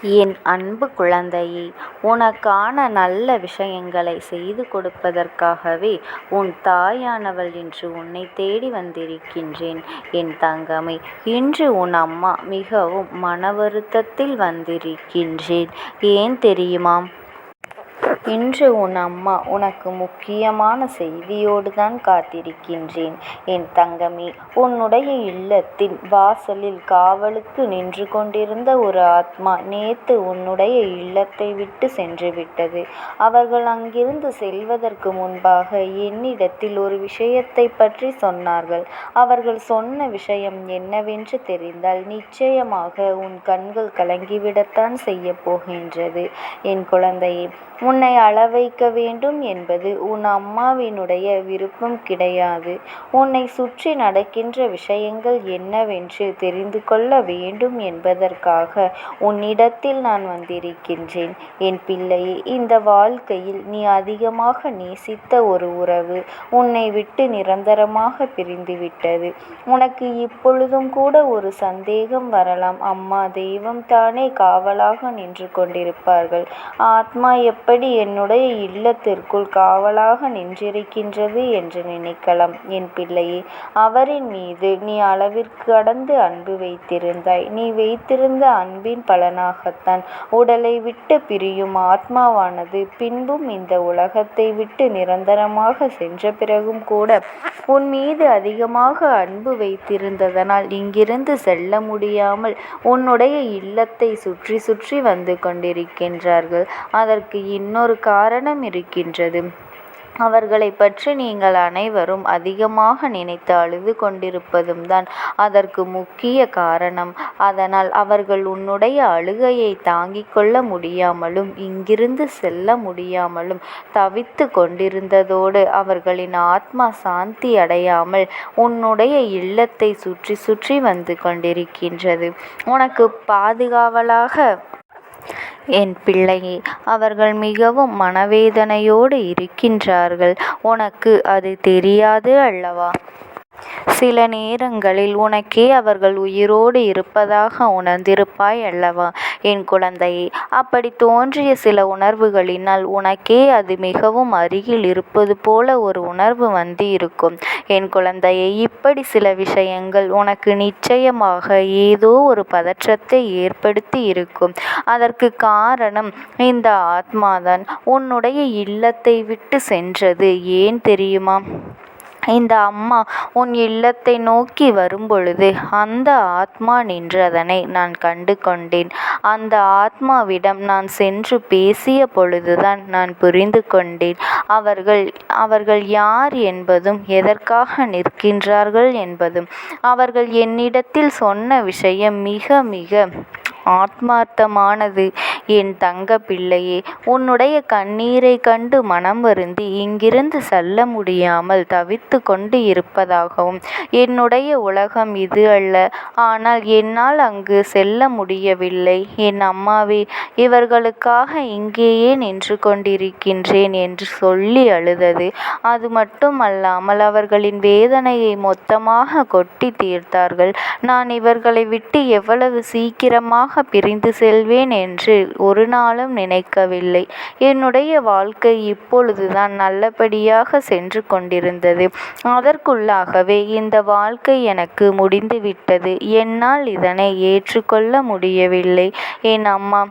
என் அன்பு குழந்தையே, உனக்கான நல்ல விஷயங்களை செய்து கொடுப்பதற்காகவே உன் தாயானவள் இன்று உன்னை தேடி வந்திருக்கின்றேன். என் தங்கமே, இன்று உன் அம்மா மிகவும் மன வருத்தத்தில் வந்திருக்கின்றேன். ஏன் தெரியுமா? இன்று உன் அம்மா உனக்கு முக்கியமான செய்தியோடு தான் காத்திருக்கின்றேன். என் தங்கமே, உன்னுடைய இல்லத்தின் வாசலில் காவலுக்கு நின்று கொண்டிருந்த ஒரு ஆத்மா நேத்து உன்னுடைய இல்லத்தை விட்டு சென்று விட்டது. அவர்கள் அங்கிருந்து செல்வதற்கு முன்பாக என்னிடத்தில் ஒரு விஷயத்தை பற்றி சொன்னார்கள். அவர்கள் சொன்ன விஷயம் என்னவென்று தெரிந்தால் நிச்சயமாக உன் கண்கள் கலங்கிவிடத்தான் செய்ய போகின்றது. என் குழந்தையே, உன்னை அளவைக்க வேண்டும் என்பது உன் அம்மாவினுடைய விருப்பம் கிடையாது. உன்னை சுற்றி நடக்கின்ற விஷயங்கள் என்னவென்று தெரிந்து கொள்ள வேண்டும் என்பதற்காக உன்னிடத்தில் நான் வந்திருக்கின்றேன். என் பிள்ளையே, இந்த வாழ்க்கையில் நீ அதிகமாக நேசித்த ஒரு உறவு உன்னை விட்டு நிரந்தரமாக பிரிந்துவிட்டது. உனக்கு இப்பொழுதும் கூட ஒரு சந்தேகம் வரலாம். அம்மா தெய்வம் தானே காவலாக நின்று கொண்டிருப்பார்கள். ஆத்மா எப்படி என்னுடைய இல்லத்திற்குள் காவலாக நின்றிருக்கின்றது என்று நினைக்கலாம். என் பிள்ளையே, அவரின் மீது நீ அளவிற்கு கடந்து அன்பு வைத்திருந்தாய். நீ வைத்திருந்த அன்பின் பலனாகத்தான் உடலை விட்டு பிரியும் ஆத்மாவானது பின்பும் இந்த உலகத்தை விட்டு நிரந்தரமாக சென்ற பிறகும் கூட உன் மீது அதிகமாக அன்பு வைத்திருந்ததனால் இங்கிருந்து செல்ல முடியாமல் உன்னுடைய இல்லத்தை சுற்றி சுற்றி வந்து கொண்டிருக்கின்றார்கள். அதற்கு இன்னொரு காரணம் இருக்கின்றது. அவர்களை பற்றி நீங்கள் அனைவரும் அதிகமாக நினைத்து அழுது கொண்டிருப்பதும் தான் அதற்கு முக்கிய காரணம். அதனால் அவர்கள் உன்னுடைய அழுகையை தாங்கிக் கொள்ள முடியாமலும் இங்கிருந்து செல்ல முடியாமலும் தவித்து கொண்டிருந்ததோடு அவர்களின் ஆத்மா சாந்தி அடையாமல் உன்னுடைய இல்லத்தை சுற்றி சுற்றி வந்து கொண்டிருக்கின்றது. உனக்கு பாதுகாவலாக என் பிள்ளையே, அவர்கள் மிகவும் மனவேதனையோடு இருக்கின்றார்கள். உனக்கு அது தெரியாது அல்லவா? சில நேரங்களில் உனக்கே அவர்கள் உயிரோடு இருப்பதாக உணர்ந்திருப்பாய் அல்லவா? என் குழந்தையே, அப்படி தோன்றிய சில உணர்வுகளினால் உனக்கே அது மிகவும் அருகில் இருப்பது போல ஒரு உணர்வு வந்து இருக்கும். என் குழந்தையே, இப்படி சில விஷயங்கள் உனக்கு நிச்சயமாக ஏதோ ஒரு பதற்றத்தை ஏற்படுத்தி இருக்கும். அதற்கு காரணம் இந்த ஆத்மாதான் உன்னுடைய இல்லத்தை விட்டு சென்றது. ஏன் தெரியுமா? இந்த அம்மா உன் இல்லத்தை நோக்கி வரும்பொழுது அந்த ஆத்மா நின்றதனை நான் கண்டு கொண்டேன். அந்த ஆத்மாவிடம் நான் சென்று பேசிய பொழுதுதான் நான் புரிந்து கொண்டேன் அவர்கள் யார் என்பதும் எதற்காக நிற்கின்றார்கள் என்பதும். அவர்கள் என்னிடத்தில் சொன்ன விஷயம் மிக மிக ஆத்மார்த்தமானது. என் தங்க பிள்ளையே, உன்னுடைய கண்ணீரை கண்டு மனம் வருந்தி இங்கிருந்து செல்ல முடியாமல் தவித்து கொண்டு இருப்பதாகவும், என்னுடைய உலகம் இது அல்ல, ஆனால் என்னால் அங்கு செல்ல முடியவில்லை, என் அம்மாவே இவர்களுக்காக இங்கேயே நின்று கொண்டிருக்கின்றேன் என்று சொல்லி அழுதது. அது மட்டுமல்லாமல் அவர்களின் வேதனையை மொத்தமாக கொட்டி தீர்த்தார்கள். நான் இவர்களை விட்டு எவ்வளவு சீக்கிரமாக பிரிந்து செல்வேன் என்று ஒரு நாளும் நினைக்கவில்லை. என்னுடைய வாழ்க்கை இப்பொழுதுதான் நல்லபடியாக சென்று கொண்டிருந்தது. அதற்குள்ளாகவே இந்த வாழ்க்கை எனக்கு முடிந்துவிட்டது. என்னால் இதனை ஏற்றுக்கொள்ள முடியவில்லை. என் அம்மா,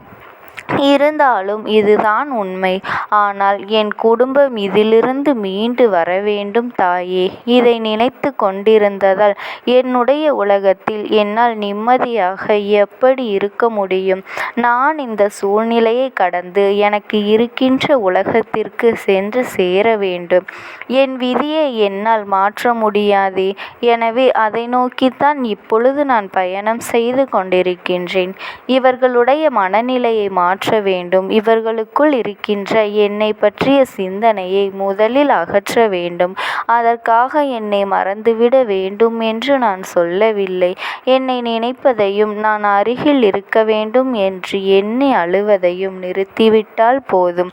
இருந்தாலும் இதுதான் உண்மை. ஆனால் என் குடும்பம் இதிலிருந்து மீண்டு வர வேண்டும் தாயே. இதை நினைத்து கொண்டிருந்ததால் என்னுடைய உலகத்தில் என்னால் நிம்மதியாக எப்படி இருக்க முடியும்? நான் இந்த சூழ்நிலையை கடந்து எனக்கு இருக்கின்ற உலகத்திற்கு சென்று சேர வேண்டும். என் விதியை என்னால் மாற்ற முடியாதே. எனவே அதை நோக்கித்தான் இப்பொழுது நான் பயணம் செய்து கொண்டிருக்கின்றேன். இவர்களுடைய மனநிலையை மாற்ற மாற்ற வேண்டும். இவர்களுக்குள் இருக்கின்ற என்னை பற்றிய சிந்தனையை முதலில் அகற்ற வேண்டும். அதற்காக என்னை மறந்துவிட வேண்டும் என்று நான் சொல்லவில்லை. என்னை நினைப்பதையும் நான் அருகில் இருக்க வேண்டும் என்று எண்ணி அழுவதையும் நிறுத்திவிட்டால் போதும்.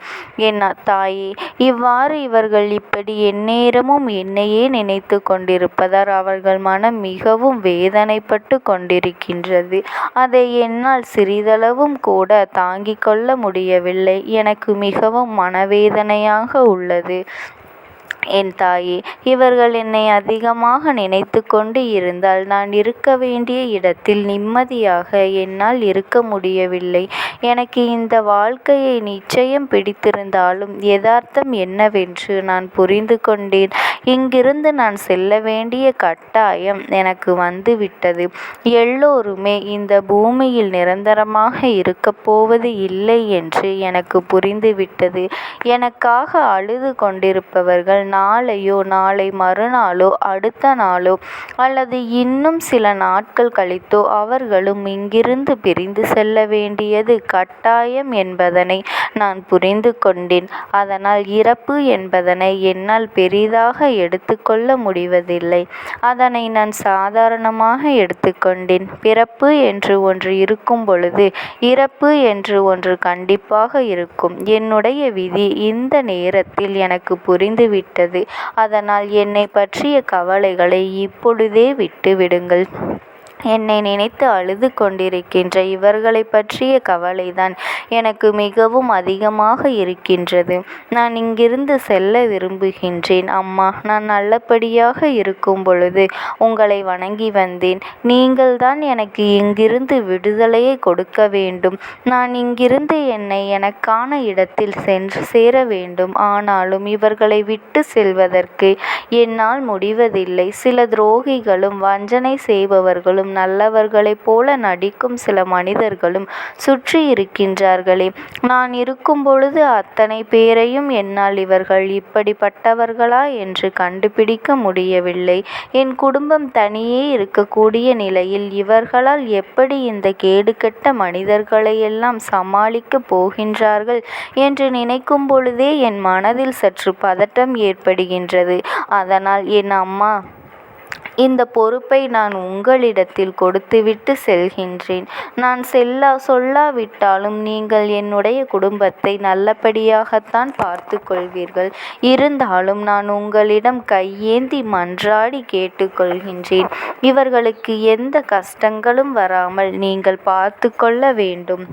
என் தாயே, இவ்வாறு இவர்கள் இப்படி எந்நேரமும் என்னையே நினைத்து கொண்டிருப்பதால் அவர்கள் மனம் மிகவும் வேதனைப்பட்டு கொண்டிருக்கின்றது. அதை என்னால் சிறிதளவும் கூட தாங்கிக் கொள்ள முடியவில்லை. எனக்கு மிகவும் மனவேதனையாக உள்ளது. என் தாயே, இவர்கள் என்னை அதிகமாக நினைத்து கொண்டு இருந்தால் நான் இருக்க வேண்டிய இடத்தில் நிம்மதியாக என்னால் இருக்க முடியவில்லை. எனக்கு இந்த வாழ்க்கையை நிச்சயம் பிடித்திருந்தாலும் யதார்த்தம் என்னவென்று நான் புரிந்து கொண்டேன். இங்கிருந்து நான் செல்ல வேண்டிய கட்டாயம் எனக்கு வந்துவிட்டது. எல்லோருமே இந்த பூமியில் நிரந்தரமாக இருக்கப் போவது இல்லை என்று எனக்கு புரிந்துவிட்டது. எனக்காக அழுது கொண்டிருப்பவர்கள் நாளையோ நாளை மறுநாளோ அடுத்த நாளோ அல்லது இன்னும் சில நாட்கள் கழித்தோ அவர்களும் இங்கிருந்து பிரிந்து செல்ல வேண்டியது கட்டாயம் என்பதனை நான் புரிந்து கொண்டேன். அதனால் இறப்பு என்பதனை என்னால் பெரிதாக எடுத்துக்கொள்ள முடிவதில்லை. அதனை நான் சாதாரணமாக எடுத்துக்கொண்டேன். பிறப்பு என்று ஒன்று இருக்கும் பொழுது இறப்பு என்று ஒன்று கண்டிப்பாக இருக்கும். என்னுடைய விதி இந்த நேரத்தில் எனக்கு புரிந்துவிட்டது. அதனால் என்னை பற்றிய கவலைகளை இப்பொழுதே விட்டு விடுங்கள். என்னை நினைத்து அழுது கொண்டிருக்கின்ற இவர்களை பற்றிய கவலைதான் எனக்கு மிகவும் அதிகமாக இருக்கின்றது. நான் இங்கிருந்து செல்ல விரும்புகின்றேன். அம்மா, நான் நல்லபடியாக இருக்கும் பொழுது உங்களை வணங்கி வந்தேன். நீங்கள்தான் எனக்கு இங்கிருந்து விடுதலையை கொடுக்க வேண்டும். நான் இங்கிருந்து என்னை எனக்கான இடத்தில் சென்று சேர வேண்டும். ஆனாலும் இவர்களை விட்டு செல்வதற்கு என்னால் முடிவதில்லை. சில துரோகிகளும் வஞ்சனை செய்பவர்களும் நல்லவர்களைப் போல நடிக்கும் சில மனிதர்களும் சுற்றி இருக்கின்றார்களே. நான் இருக்கும் பொழுது அத்தனை பேரையும் என்னால் இவர்கள் இப்படிப்பட்டவர்களா என்று கண்டுபிடிக்க முடியவில்லை. என் குடும்பம் தனியே இருக்கக்கூடிய நிலையில் இவர்களால் எப்படி இந்த கேடுகெட்ட மனிதர்களையெல்லாம் சமாளிக்கப் போகின்றார்கள் என்று நினைக்கும் பொழுதே என் மனதில் சற்று பதட்டம் ஏற்படுகின்றது. அதனால் என் அம்மா, இந்த பொறுப்பை நான் உங்களிடத்தில் கொடுத்துவிட்டு செல்கின்றேன். நான் சொல்லாவிட்டாலும் நீங்கள் என்னுடைய குடும்பத்தை நல்லபடியாகத்தான் பார்த்து கொள்வீர்கள். இருந்தாலும் நான் உங்களிடம் கையேந்தி மன்றாடி கேட்டுக்கொள்கின்றேன். இவர்களுக்கு எந்த கஷ்டங்களும் வராமல் நீங்கள் பார்த்து கொள்ள வேண்டும்.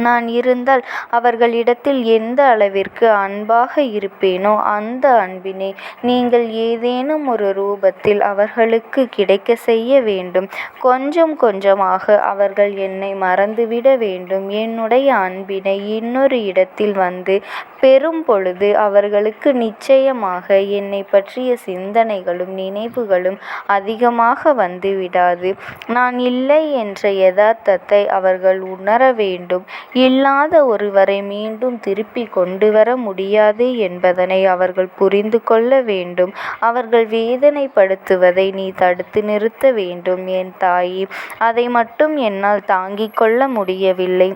நான் இருந்தால் அவர்களிடத்தில் எந்த அளவிற்கு அன்பாக இருப்பேனோ அந்த அன்பினை நீங்கள் ஏதேனும் ஒரு ரூபத்தில் அவர்களுக்கு கிடைக்க செய்ய வேண்டும். கொஞ்சம் கொஞ்சமாக அவர்கள் என்னை மறந்துவிட வேண்டும். என்னுடைய அன்பினை இன்னொரு இடத்தில் வந்து பெறும் பொழுது அவர்களுக்கு நிச்சயமாக என்னை பற்றிய சிந்தனைகளும் நினைவுகளும் அதிகமாக வந்துவிடாது. நான் இல்லை என்ற யதார்த்தத்தை அவர்கள் உணர வேண்டும். இல்லாத ஒருவரை மீண்டும் திருப்பி கொண்டு வர முடியாது என்பதனை அவர்கள் புரிந்து கொள்ள வேண்டும். அவர்கள் வேதனைப்படுத்துவதை நீ தடுத்து நிறுத்த வேண்டும் என் தாயே. அதை மட்டும் என்னால் தாங்கிக் கொள்ள முடியவில்லை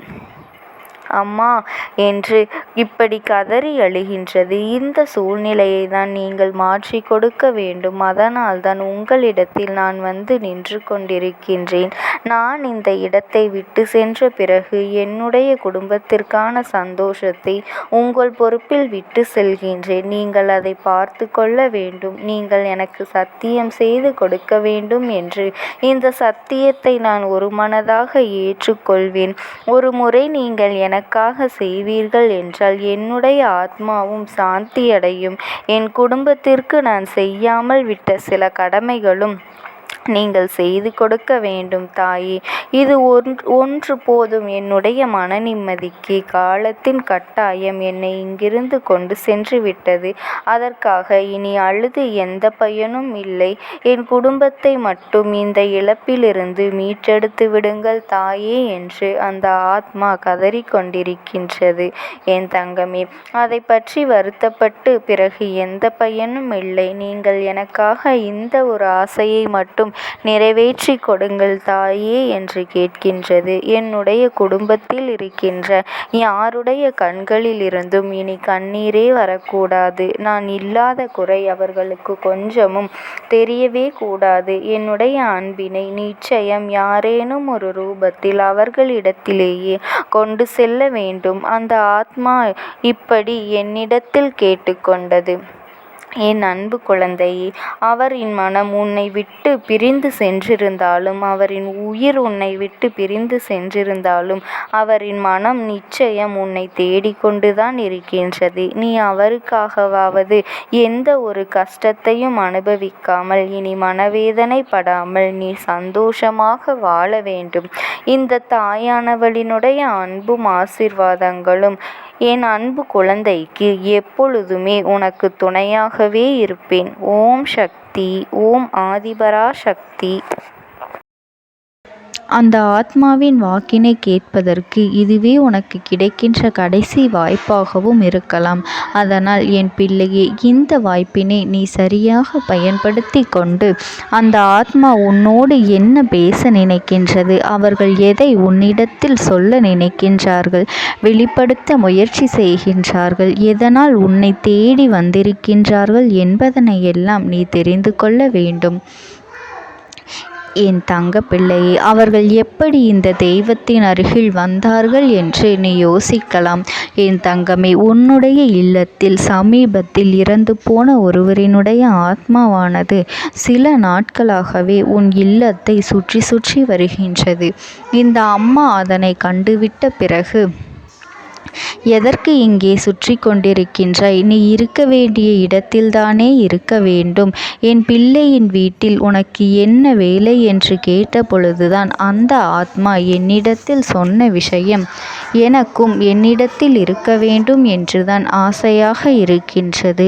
அம்மா என்று இப்படி கதறி அழுகின்றது. இந்த சூழ்நிலையை தான் நீங்கள் மாற்றி கொடுக்க வேண்டும். அதனால் தான் உங்களிடத்தில் நான் வந்து நின்று கொண்டிருக்கின்றேன். நான் இந்த இடத்தை விட்டு சென்ற பிறகு என்னுடைய குடும்பத்திற்கான சந்தோஷத்தை உங்கள் பொறுப்பில் விட்டு செல்கின்றேன். நீங்கள் அதை பார்த்து கொள்ள வேண்டும். நீங்கள் எனக்கு சத்தியம் செய்து கொடுக்க வேண்டும் என்று இந்த சத்தியத்தை நான் ஒரு மனதாக ஏற்றுக்கொள்வேன். ஒரு முறை நீங்கள் எனக்காக செய்வீர்கள் என்றால் என்னுடைய ஆத்மாவும் சாந்தியடையும். என் குடும்பத்திற்கு நான் செய்யாமல் விட்ட சில கடமைகளும் நீங்கள் செய்து கொடுக்க வேண்டும் தாயே. இது ஒன்று போதும். என்னுடைய மன நிம்மதிக்கு காலத்தின் கட்டாயம் என்னை இங்கிருந்து கொண்டு சென்று விட்டது. அதற்காக இனி அழுது எந்த பயனும் இல்லை. என் குடும்பத்தை மட்டும் இந்த இழப்பிலிருந்து மீட்டெடுத்து விடுங்கள் தாயே என்று அந்த ஆத்மா கதறிக்கொண்டிருக்கின்றது. என் தங்கமே, அதை பற்றி வருத்தப்பட்டு பிறகு எந்த பயனும் இல்லை. நீங்கள் எனக்காக இந்த ஒரு ஆசையை மட்டும் நிறைவேற்றிக் கொடுங்கள் தாயே என்று கேட்கின்றது. என்னுடைய குடும்பத்தில் இருக்கின்ற யாருடைய கண்களிலிருந்தும் இனி கண்ணீரே வரக்கூடாது. நான் இல்லாத குறை அவர்களுக்கு கொஞ்சமும் தெரியவே கூடாது. என்னுடைய அன்பினை நிச்சயம் யாரேனும் ஒரு ரூபத்தில் அவர்களிடத்திலேயே கொண்டு செல்ல வேண்டும். அந்த ஆத்மா இப்படி என்னிடத்தில் கேட்டுக்கொண்டது. என் அன்பு குழந்தையே, அவரின் மனம் உன்னை விட்டு பிரிந்து சென்றிருந்தாலும், அவரின் உயிர் உன்னை விட்டு பிரிந்து சென்றிருந்தாலும், அவரின் மனம் நிச்சயம் உன்னை தேடிக்கொண்டுதான் இருக்கின்றது. நீ அவருக்காகவாவது எந்த ஒரு கஷ்டத்தையும் அனுபவிக்காமல், இனி மனவேதனை படாமல் நீ சந்தோஷமாக வாழ வேண்டும். இந்த தாயானவளினுடைய அன்பும் ஆசீர்வாதங்களும் என் அன்பு குழந்தைக்கு எப்பொழுதுமே உனக்கு துணையாகவே இருப்பேன். ஓம் சக்தி. ஓம் ஆதிபரா சக்தி. அந்த ஆத்மாவின் வாக்கினை கேட்பதற்கு இதுவே உனக்கு கிடைக்கின்ற கடைசி வாய்ப்பாகவும் இருக்கலாம். அதனால் என் பிள்ளையே, இந்த வாய்ப்பினை நீ சரியாக பயன்படுத்தி கொண்டு அந்த ஆத்மா உன்னோடு என்ன பேச நினைக்கின்றது, அவர்கள் எதை உன்னிடத்தில் சொல்ல நினைக்கின்றார்கள், வெளிப்படுத்த முயற்சி செய்கின்றார்கள், எதனால் உன்னை தேடி வந்திருக்கின்றார்கள் என்பதனையெல்லாம் நீ தெரிந்து கொள்ள வேண்டும். என் தங்க பிள்ளையே, அவர்கள் எப்படி இந்த தெய்வத்தின் அருகில் வந்தார்கள் என்று நீ யோசிக்கலாம். என் தங்கமே, உன்னுடைய இல்லத்தில் சமீபத்தில் இறந்து போன ஒருவரினுடைய ஆத்மாவானது சில நாட்களாகவே உன் இல்லத்தை சுற்றி சுற்றி வருகின்றது. இந்த அம்மா அதனை கண்டுவிட்ட பிறகு, எதற்கு இங்கே சுற்றி கொண்டிருக்கின்றாய்? நீ இருக்க வேண்டிய இடத்தில்தானே இருக்க வேண்டும். என் பிள்ளையின் வீட்டில் உனக்கு என்ன வேலை என்று கேட்ட பொழுதுதான் அந்த ஆத்மா என்னிடத்தில் சொன்ன விஷயம், எனக்கும் என்னிடத்தில் இருக்க வேண்டும் என்றுதான் ஆசையாக இருக்கின்றது.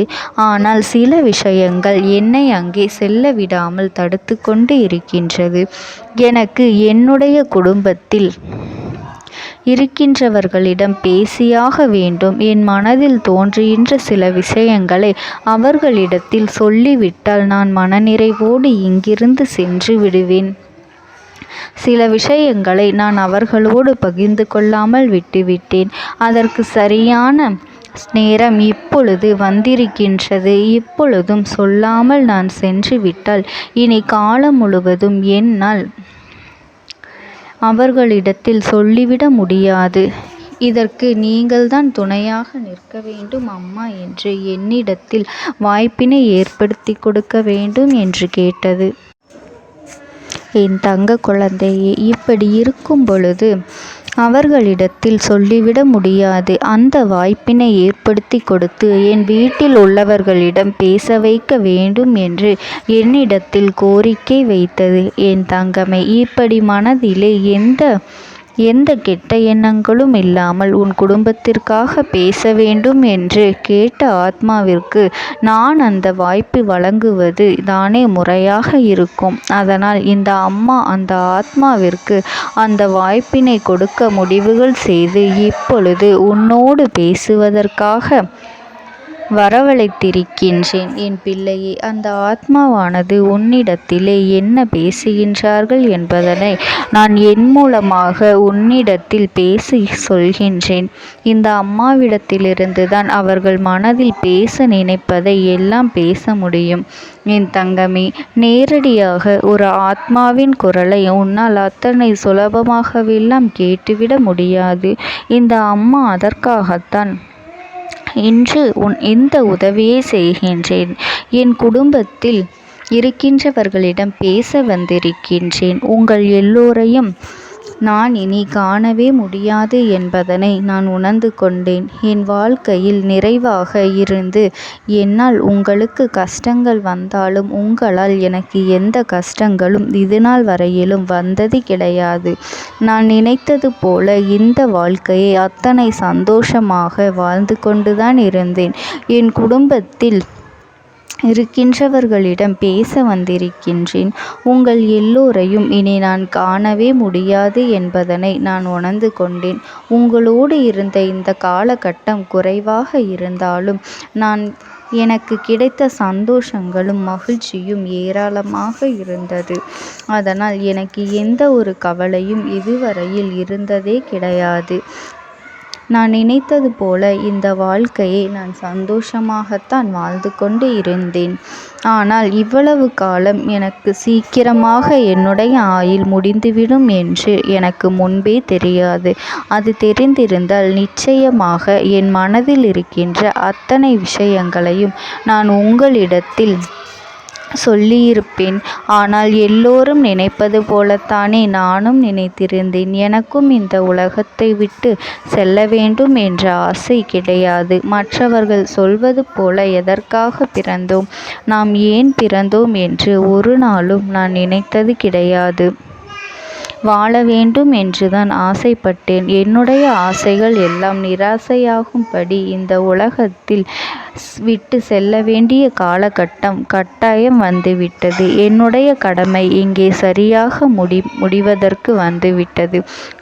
ஆனால் சில விஷயங்கள் என்னை அங்கே செல்ல விடாமல் தடுத்து கொண்டு இருக்கின்றது. எனக்கு என்னுடைய குடும்பத்தில் இருக்கின்றவர்களிடம் பேசியாக வேண்டும். என் மனதில் தோன்றுகின்ற சில விஷயங்களை அவர்களிடத்தில் சொல்லிவிட்டால் நான் மனநிறைவோடு இங்கிருந்து சென்று விடுவேன். சில விஷயங்களை நான் அவர்களோடு பகிர்ந்து கொள்ளாமல் விட்டுவிட்டேன். அதற்கு சரியான நேரம் இப்பொழுது வந்திருக்கின்றது. இப்பொழுதும் சொல்லாமல் நான் சென்று விட்டால் இனி காலம் முழுவதும் என்னால் அவர்களிடத்தில் சொல்லிவிட முடியாது. இதற்கு நீங்கள்தான் துணையாக நிற்க வேண்டும் அம்மா என்று என்னிடத்தில் வாய்ப்பினை ஏற்படுத்தி கொடுக்க வேண்டும் என்று கேட்டது. என் தங்க குழந்தையே, இப்படி இருக்கும் பொழுது அவர்களிடத்தில் சொல்லிவிட முடியாது. அந்த வாய்ப்பினை ஏற்படுத்தி கொடுத்து என் வீட்டில் உள்ளவர்களிடம் பேச வைக்க வேண்டும் என்று என்னிடத்தில் கோரிக்கை வைத்தது. என் தங்கமே, இப்படி மனதிலே எந்த கெட்ட எண்ணங்களும் இல்லாமல் உன் குடும்பத்திற்காக பேச வேண்டும் என்று கேட்ட ஆத்மாவிற்கு நான் அந்த வாய்ப்பு வழங்குவது தானே முறையாக இருக்கும். அதனால் இந்த அம்மா அந்த ஆத்மாவிற்கு அந்த வாய்ப்பினை கொடுக்க முடிவுகள் செய்து இப்பொழுது உன்னோடு பேசுவதற்காக வரவழைத்திருக்கின்றேன். என் பிள்ளையே, அந்த ஆத்மாவானது உன்னிடத்திலே என்ன பேசுகின்றார்கள் என்பதனை நான் என் மூலமாக உன்னிடத்தில் பேசி சொல்கின்றேன். இந்த அம்மாவிடத்திலிருந்து தான் அவர்கள் மனதில் பேச நினைப்பதை எல்லாம் பேச முடியும். என் தங்கமே, நேரடியாக ஒரு ஆத்மாவின் குரலை உன்னால் அத்தனை சுலபமாகவெல்லாம் கேட்டுவிட முடியாது. இந்த அம்மா அதற்காகத்தான் இன்று இந்த உதவியை செய்கின்றேன். என் குடும்பத்தில் இருக்கின்றவர்களிடம் பேச வந்திருக்கின்றேன். உங்கள் எல்லோரையும் நான் இனி காணவே முடியாது என்பதனை நான் உணர்ந்து கொண்டேன். என் வாழ்க்கையில் நிறைவாக இருந்து என்னால் உங்களுக்கு கஷ்டங்கள் வந்தாலும் உங்களால் எனக்கு எந்த கஷ்டங்களும் இதுநாள் வரையிலும் வந்தது கிடையாது. நான் நினைத்தது போல இந்த வாழ்க்கையை அத்தனை சந்தோஷமாக வாழ்ந்து கொண்டுதான் இருந்தேன். என் குடும்பத்தில் இருக்கின்றவர்களிடம் பேச வந்திருக்கின்றேன். உங்கள் எல்லோரையும் இனி நான் காணவே முடியாது என்பதனை நான் உணர்ந்து கொண்டேன். உங்களோடு இருந்த இந்த காலகட்டம் குறைவாக இருந்தாலும் நான் எனக்கு கிடைத்த சந்தோஷங்களும் மகிழ்ச்சியும் ஏராளமாக இருந்தது. அதனால் எனக்கு எந்த ஒரு கவலையும் இதுவரையில் இருந்ததே கிடையாது. நான் நினைத்தது போல இந்த வாழ்க்கையை நான் சந்தோஷமாகத்தான் வாழ்ந்து கொண்டு இருந்தேன். ஆனால் இவ்வளவு காலம் எனக்கு சீக்கிரமாக என்னுடைய ஆயுள் முடிந்துவிடும் என்று எனக்கு முன்பே தெரியாது. அது தெரிந்திருந்தால் நிச்சயமாக என் மனதில் இருக்கின்ற அத்தனை விஷயங்களையும் நான் உங்களிடத்தில் சொல்லியிருப்பேன். ஆனால் எல்லோரும் நினைப்பது போலத்தானே நானும் நினைத்திருந்தேன். எனக்கும் இந்த உலகத்தை விட்டு செல்ல வேண்டும் என்ற ஆசை கிடையாது. மற்றவர்கள் சொல்வது போல எதற்காக பிறந்தோம், நாம் ஏன் பிறந்தோம் என்று ஒரு நாளும் நான் நினைத்தது கிடையாது. வாழ வேண்டும் என்றுதான் ஆசைப்பட்டேன். என்னுடைய ஆசைகள் எல்லாம் நிராசையாகும்படி இந்த உலகத்தில் விட்டு செல்ல வேண்டிய காலகட்டம் கட்டாயம் வந்துவிட்டது. என்னுடைய கடமை இங்கே சரியாக முடிவதற்கு வந்துவிட்டது.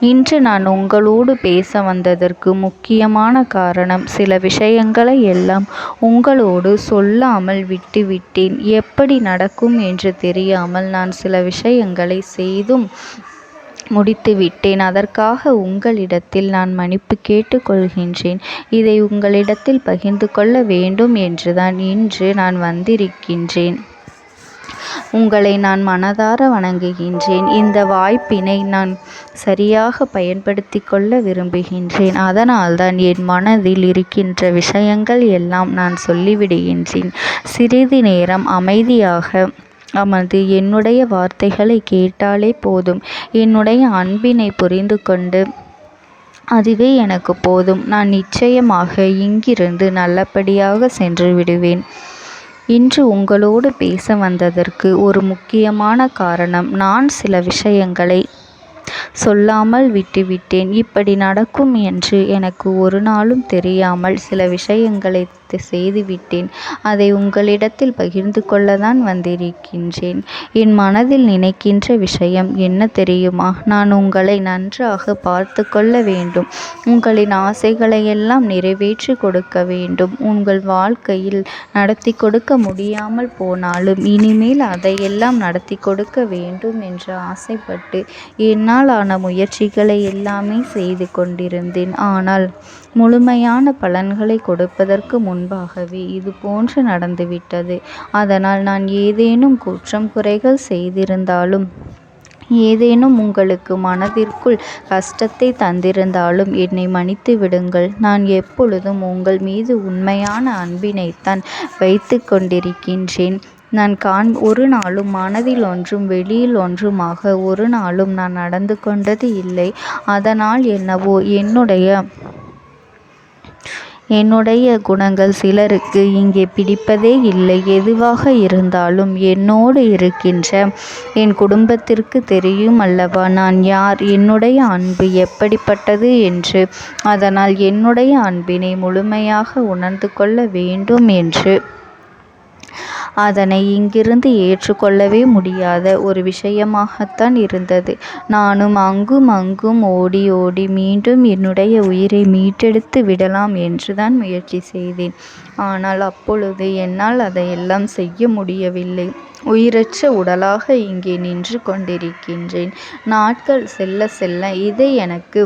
இன்று நான் உங்களோடு பேச வந்ததற்கு முக்கியமான காரணம், சில விஷயங்களை எல்லாம் உங்களோடு சொல்லாமல் விட்டுவிட்டேன். எப்படி நடக்கும் என்று தெரியாமல் நான் சில விஷயங்களை செய்தும் முடித்துவிட்டேன். அதற்காக உங்களிடத்தில் நான் மன்னிப்பு கேட்டுக்கொள்கின்றேன். இதை உங்களிடத்தில் பகிர்ந்து கொள்ள வேண்டும் என்றுதான் இன்று நான் வந்திருக்கின்றேன். உங்களை நான் மனதார வணங்குகின்றேன். இந்த வாய்ப்பினை நான் சரியாக பயன்படுத்தி கொள்ள விரும்புகின்றேன். அதனால்தான் என் மனதில் இருக்கின்ற விஷயங்கள் எல்லாம் நான் சொல்லிவிடுகின்றேன். சிறிது நேரம் அமைதியாக அமர்ந்து என்னுடைய வார்த்தைகளை கேட்டாலே போதும். என்னுடைய அன்பினை புரிந்து கொண்டு அதுவே எனக்கு போதும். நான் நிச்சயமாக இங்கிருந்து நல்லபடியாக சென்று விடுவேன். இன்று உங்களோடு பேச வந்ததற்கு ஒரு முக்கியமான காரணம், நான் சில விஷயங்களை சொல்லாமல் விட்டுவிட்டேன். இப்படி நடக்கும் என்று எனக்கு ஒரு நாளும் தெரியாமல் சில விஷயங்களை செய்துவிட்டேன். அதை உங்களிடத்தில் பகிர்ந்து கொள்ளத்தான் வந்திருக்கின்றேன். என் மனதில் நினைக்கின்ற விஷயம் என்ன தெரியுமா? நான் உங்களை நன்றாக பார்த்து கொள்ள வேண்டும். உங்களின் ஆசைகளை எல்லாம் நிறைவேற்றி கொடுக்க வேண்டும். உங்கள் வாழ்க்கையில் நடத்தி கொடுக்க முடியாமல் போனாலும் இனிமேல் அதையெல்லாம் நடத்தி கொடுக்க வேண்டும் என்று ஆசைப்பட்டு என்னால் ஆன முயற்சிகளை எல்லாமே செய்து கொண்டிருந்தேன். ஆனால் முழுமையான பலன்களை கொடுப்பதற்கு முன்பாகவே இது போன்று நடந்துவிட்டது. அதனால் நான் ஏதேனும் குற்றம் குறைகள் செய்திருந்தாலும், ஏதேனும் உங்களுக்கு மனதிற்குள் கஷ்டத்தை தந்திருந்தாலும் என்னை மன்னித்து விடுங்கள். நான் எப்பொழுதும் உங்கள் மீது உண்மையான அன்பினைத்தான் வைத்து கொண்டிருக்கின்றேன். நான் ஒரு நாளும் மனதில் ஒன்றும் வெளியில் ஒன்றுமாக ஒரு நாளும் நான் நடந்து கொண்டது இல்லை. அதனால் என்னவோ என்னுடைய குணங்கள் சிலருக்கு இங்கே பிடிப்பதே இல்லை. எதுவாக இருந்தாலும் என்னோடு இருக்கின்ற என் குடும்பத்திற்கு தெரியும் அல்லவா நான் யார், என்னுடைய அன்பு எப்படிப்பட்டது என்று. அதனால் என்னுடைய அன்பினை முழுமையாக உணர்ந்து கொள்ள வேண்டும் என்று அதனை இங்கிருந்து ஏற்றுக்கொள்ளவே முடியாத ஒரு விஷயமாகத்தான் இருந்தது. நானும் அங்கும் அங்கும் ஓடி ஓடி மீண்டும் என்னுடைய உயிரை மீட்டெடுத்து விடலாம் என்றுதான் முயற்சி செய்தேன். ஆனால் அப்பொழுது என்னால் அதையெல்லாம் செய்ய முடியவில்லை. உயிரற்ற உடலாக இங்கே நின்று கொண்டிருக்கின்றேன். நாட்கள் செல்ல செல்ல இதை எனக்கு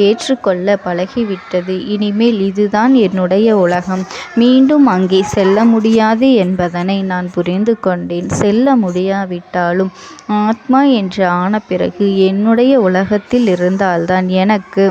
ஏற்றுக்கொள்ள பழகிவிட்டது. இனிமேல் இதுதான் என்னுடைய உலகம். மீண்டும் அங்கே செல்ல முடியாது என்பதனை நான் புரிந்து கொண்டேன். செல்ல முடியாவிட்டாலும் ஆத்மா என்று ஆன பிறகு என்னுடைய உலகத்தில் இருந்தால்தான் எனக்கு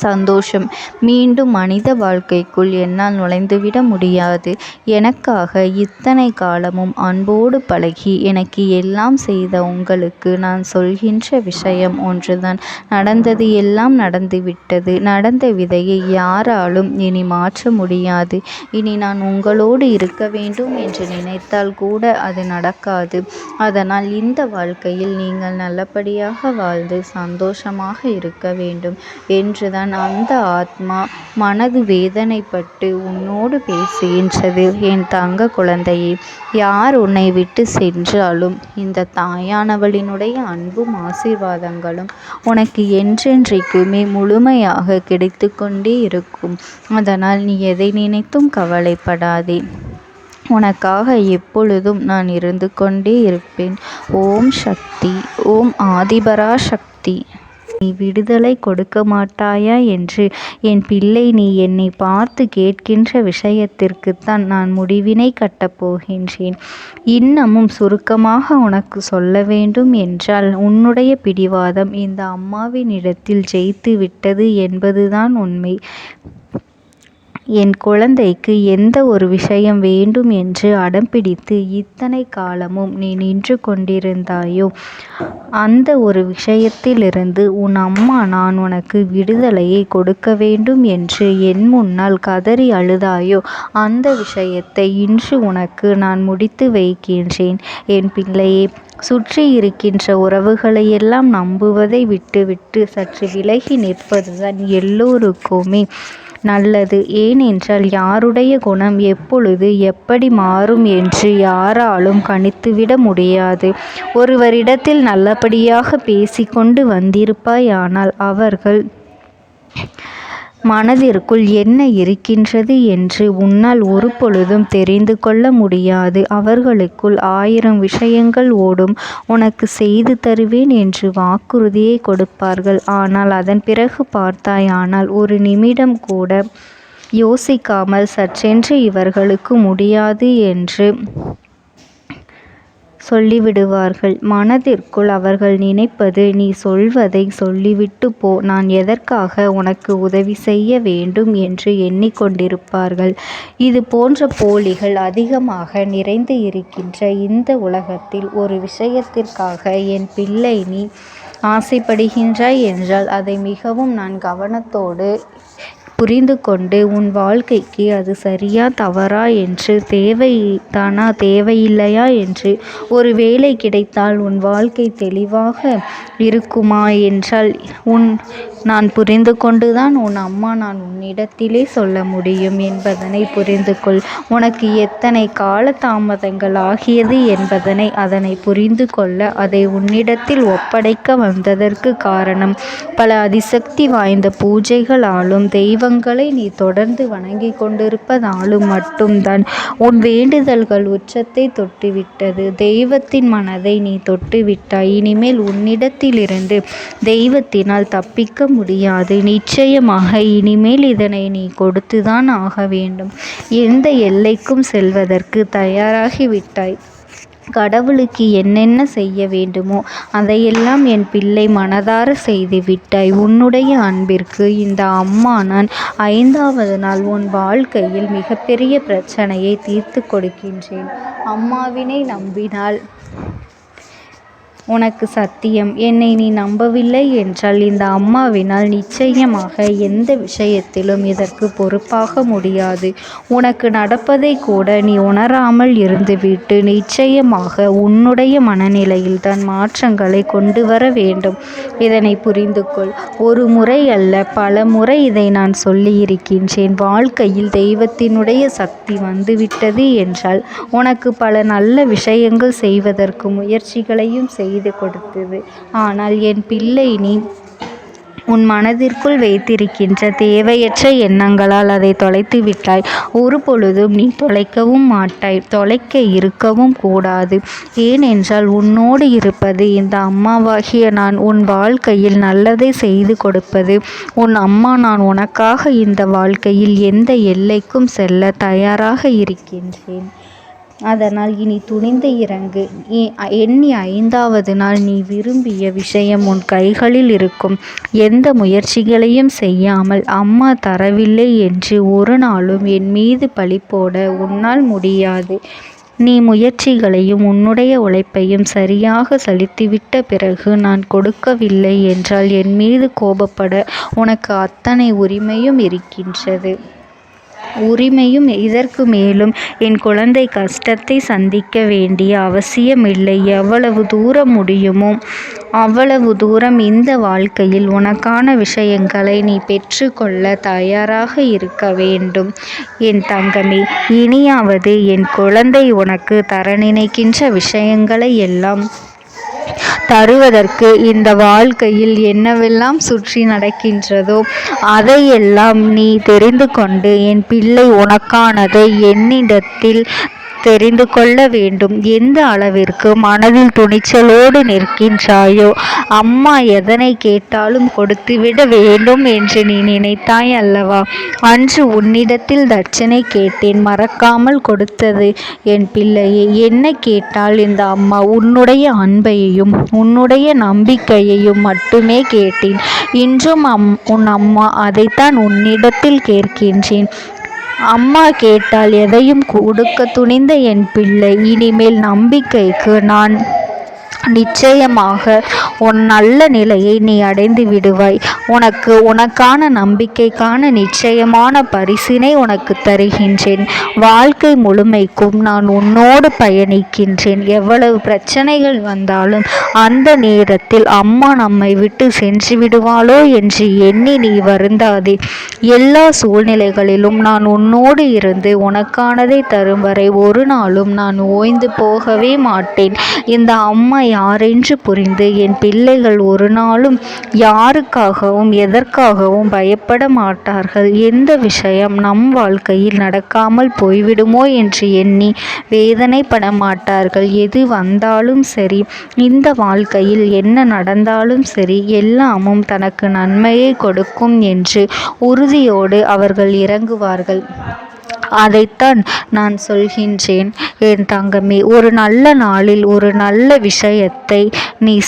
சந்தோஷம். மீண்டும் மனித வாழ்க்கைக்குள் என்னால் நுழைந்துவிட முடியாது. எனக்காக இத்தனை காலமும் அன்போடு பழகி எனக்கு எல்லாம் செய்த உங்களுக்கு நான் சொல்கின்ற விஷயம் ஒன்றுதான். நடந்தது எல்லாம் நடந்துவிட்டது. நடந்த விதையை யாராலும் இனி மாற்ற முடியாது. இனி நான் உங்களோடு இருக்க வேண்டும் என்று நினைத்தால் கூட அது நடக்காது. அதனால் இந்த வாழ்க்கையில் நீங்கள் நல்லபடியாக வாழ்ந்து சந்தோஷமாக இருக்க வேண்டும் என்றுதான் அந்த ஆத்மா மனது வேதனைப்பட்டு உன்னோடு பேசுகின்றது. என் தங்க குழந்தையே, யார் உன்னை விட்டு சென்றாலும் இந்த தாயானவளினுடைய அன்பும் ஆசீர்வாதங்களும் உனக்கு என்றென்றைக்குமே முழுமையாக கிடைத்து கொண்டே இருக்கும். அதனால் நீ எதை நினைத்தும் கவலைப்படாதே. உனக்காக எப்பொழுதும் நான் இருந்து கொண்டே இருப்பேன். ஓம் சக்தி. ஓம் ஆதிபரா சக்தி. நீ விடுதலை கொடுக்க மாட்டாயா என்று என் பிள்ளை நீ என்னை பார்த்து கேட்கின்ற விஷயத்திற்குத்தான் நான் முடிவினை கட்டப் போகின்றேன். இன்னமும் சுருக்கமாக உனக்கு சொல்ல வேண்டும் என்றால், உன்னுடைய பிடிவாதம் இந்த அம்மாவினிடத்தில் ஜெயித்து விட்டது என்பதுதான் உண்மை. என் குழந்தைக்கு எந்த ஒரு விஷயம் வேண்டும் என்று அடம்பிடித்து இத்தனை காலமும் நீ நின்று கொண்டிருந்தாயோ, அந்த ஒரு விஷயத்திலிருந்து உன் அம்மா நான் உனக்கு விடுதலையை கொடுக்க வேண்டும் என்று என் முன்னால் கதறி அழுதாயோ, அந்த விஷயத்தை இன்று உனக்கு நான் முடித்து வைக்கின்றேன். என் பிள்ளையே, சுற்றி இருக்கின்ற உறவுகளையெல்லாம் நம்புவதை விட்டுவிட்டு சற்று விலகி நிற்பதுதான் எல்லோருக்குமே நல்லது. ஏனென்றால் யாருடைய குணம் எப்பொழுது எப்படி மாறும் என்று யாராலும் கணித்துவிட முடியாது. ஒருவரிடத்தில் நல்லபடியாக பேசிக்கொண்டு வந்திருப்பாயானால் அவர்கள் மனதிற்குள் என்ன இருக்கின்றது என்று உன்னால் ஒரு பொழுதும் தெரிந்து கொள்ள முடியாது. அவர்களுக்குள் 1000 விஷயங்கள் ஓடும். உனக்கு செய்து தருவேன் என்று வாக்குறுதியை கொடுப்பார்கள். ஆனால் அதன் பிறகு பார்த்தாயானால் ஒரு நிமிடம் கூட யோசிக்காமல் சற்றென்று இவர்களுக்கு முடியாது என்று சொல்லிவிடுவார்கள். மனதிற்குள் அவர்கள் நினைப்பது, நீ சொல்வதை சொல்லிவிட்டு போ, நான் எதற்காக உனக்கு உதவி செய்ய வேண்டும் என்று எண்ணிக்கொண்டிருப்பார்கள். இது போன்ற போலிகள் அதிகமாக நிறைந்து இருக்கின்ற இந்த உலகத்தில் ஒரு விஷயத்திற்காக என் பிள்ளை நீ ஆசைப்படுகின்றாய் என்றால் அதை மிகவும் நான் கவனத்தோடு புரிந்து கொண்டு உன் வாழ்க்கைக்கு அது சரியா தவறா என்று, தேவைதானா தேவையில்லையா என்று, ஒரு வேலை கிடைத்தால் உன் வாழ்க்கை தெளிவாக இருக்குமா என்றால் நான் புரிந்து கொண்டுதான் உன் அம்மா நான் உன்னிடத்திலே சொல்ல முடியும் என்பதனை புரிந்து கொள். உனக்கு எத்தனை கால தாமதங்கள் ஆகியது என்பதனை அதனை புரிந்து கொள்ள அதை உன்னிடத்தில் ஒப்படைக்க வந்ததற்கு காரணம், பல அதிசக்தி வாய்ந்த பூஜைகளாலும் தெய்வங்களை நீ தொடர்ந்து வணங்கி கொண்டிருப்பதாலும் மட்டும்தான் உன் வேண்டுதல்கள் உச்சத்தை தொட்டுவிட்டது. தெய்வத்தின் மனதை நீ தொட்டுவிட்டாய். இனிமேல் உன்னிடத்திலிருந்து தெய்வத்தினால் தப்பிக்க முடியாது. நிச்சயமாக இனிமேல் இதனை நீ கொடுத்துதான் ஆக வேண்டும். எந்த எல்லைக்கும் செல்வதற்கு தயாராகிவிட்டாய். கடவுளுக்கு என்னென்ன செய்ய வேண்டுமோ அதையெல்லாம் என் பிள்ளை மனதார செய்து விட்டாய். உன்னுடைய அன்பிற்கு இந்த அம்மா நான் 5வது நாள் உன் வாழ்க்கையில் மிகப்பெரிய பிரச்சனையை தீர்த்து கொடுக்கின்றேன். அம்மாவினை நம்பினால் உனக்கு சத்தியம். என்னை நீ நம்பவில்லை என்றால் இந்த அம்மாவினால் நிச்சயமாக எந்த விஷயத்திலும் இதற்கு பொறுப்பாக முடியாது. உனக்கு நடப்பதை கூட நீ உணராமல் இருந்துவிட்டு நிச்சயமாக உன்னுடைய மனநிலையில் தான் மாற்றங்களை கொண்டு வர வேண்டும். இதனை புரிந்து கொள். ஒரு முறை அல்ல, பல முறை இதை நான் சொல்லியிருக்கின்றேன். வாழ்க்கையில் தெய்வத்தினுடைய சக்தி வந்துவிட்டது என்றால் உனக்கு பல நல்ல விஷயங்கள் செய்வதற்கு முயற்சிகளையும் செய்து கொடுத்தது. ஆனால் என் பிள்ளை நீ உன் மனதிற்குள் வைத்திருக்கின்ற தேவையற்ற எண்ணங்களால் அதை தொலைத்து விட்டாய். ஒரு பொழுதும் நீ தொலைக்கவும் மாட்டாய். தொலைக்க இருக்கவும் கூடாது. ஏனென்றால் உன்னோடு இருப்பது இந்த அம்மாவாகிய நான். உன் வாழ்க்கையில் நல்லதை செய்து கொடுப்பது உன் அம்மா நான். உனக்காக இந்த வாழ்க்கையில் எந்த எல்லைக்கும் செல்ல தயாராக இருக்கின்றேன். அதனால் இனி துணிந்து இறங்கு. எண்ணி 5வது நாள் நீ விரும்பிய விஷயம் உன் கைகளில் இருக்கும். எந்த முயற்சிகளையும் செய்யாமல் அம்மா தரவில்லை என்று ஒரு நாளும் என் மீது பழி போட உன்னால் முடியாது. நீ முயற்சிகளையும் உன்னுடைய உழைப்பையும் சரியாக செலுத்திவிட்ட பிறகு நான் கொடுக்கவில்லை என்றால் என் மீது கோபப்பட உனக்கு அத்தனை உரிமையும் இருக்கின்றது. இதற்கு மேலும் என் குழந்தை கஷ்டத்தை சந்திக்க வேண்டிய அவசியமில்லை. எவ்வளவு தூரம் முடியுமோ அவ்வளவு தூரம் இந்த வாழ்க்கையில் உனக்கான விஷயங்களை நீ பெற்றுக்கொள்ள தயாராக இருக்க வேண்டும். என் தங்கமே, இனியாவது என் குழந்தை உனக்கு தர நினைக்கின்ற விஷயங்களை எல்லாம் தருவதற்கு இந்த வாழ்க்கையில் என்னவெல்லாம் சுற்றி நடக்கின்றதோ அதையெல்லாம் நீ தெரிந்து கொண்டு என் பிள்ளை உனக்கானதை என்னிடத்தில் தெரிந்து கொள்ள வேண்டும். எந்த அளவிற்கு மனதில் துணிச்சலோடு நிற்கின்றாயோ, அம்மா எதனை கேட்டாலும் கொடுத்துவிட வேண்டும் என்று நீ நினைத்தாய் அல்லவா? அன்று உன்னிடத்தில் தட்சணை கேட்டேன், மறக்காமல் கொடுத்தது என் பிள்ளையே. என்ன கேட்டால் இந்த அம்மா? உன்னுடைய அன்பையும் உன்னுடைய நம்பிக்கையையும் மட்டுமே கேட்டேன். இன்றும் உன் அம்மா அதைத்தான் உன்னிடத்தில் கேட்கின்றேன். அம்மா கேட்டால் எதையும் கொடுக்க துணிந்த என் பிள்ளை, இனிமேல் நம்பிக்கைக்கு நான் நிச்சயமாக உன் நல்ல நிலையை நீ அடைந்து விடுவாய். உனக்கான நம்பிக்கைக்கான நிச்சயமான பரிசினை உனக்கு தருகின்றேன். வாழ்க்கை முழுமைக்கும் நான் உன்னோடு பயணிக்கின்றேன். எவ்வளவு பிரச்சனைகள் வந்தாலும் அந்த நேரத்தில் அம்மா நம்மை விட்டு சென்று விடுவாளோ என்று எண்ணி நீ வருந்தாதே. எல்லா சூழ்நிலைகளிலும் நான் உன்னோடு இருந்து உனக்கானதை தரும் வரை ஒரு நாளும் நான் ஓய்ந்து போகவே மாட்டேன். இந்த அம்மா யாரென்று புரிந்து என் பிள்ளைகள் ஒரு நாளும் யாருக்காகவும் எதற்காகவும் பயப்பட மாட்டார்கள். எந்த விஷயம் நம் வாழ்க்கையில் நடக்காமல் போய்விடுமோ என்று எண்ணி வேதனைப்பட மாட்டார்கள். எது வந்தாலும் சரி, இந்த வாழ்க்கையில் என்ன நடந்தாலும் சரி, எல்லாமும் தனக்கு நன்மையை கொடுக்கும் என்று உறுதியோடு அவர்கள் இறங்குவார்கள். அதைத்தான் நான் சொல்கின்றேன் என் தங்கமே. ஒரு நல்ல நாளில் ஒரு நல்ல விஷயத்தை நீ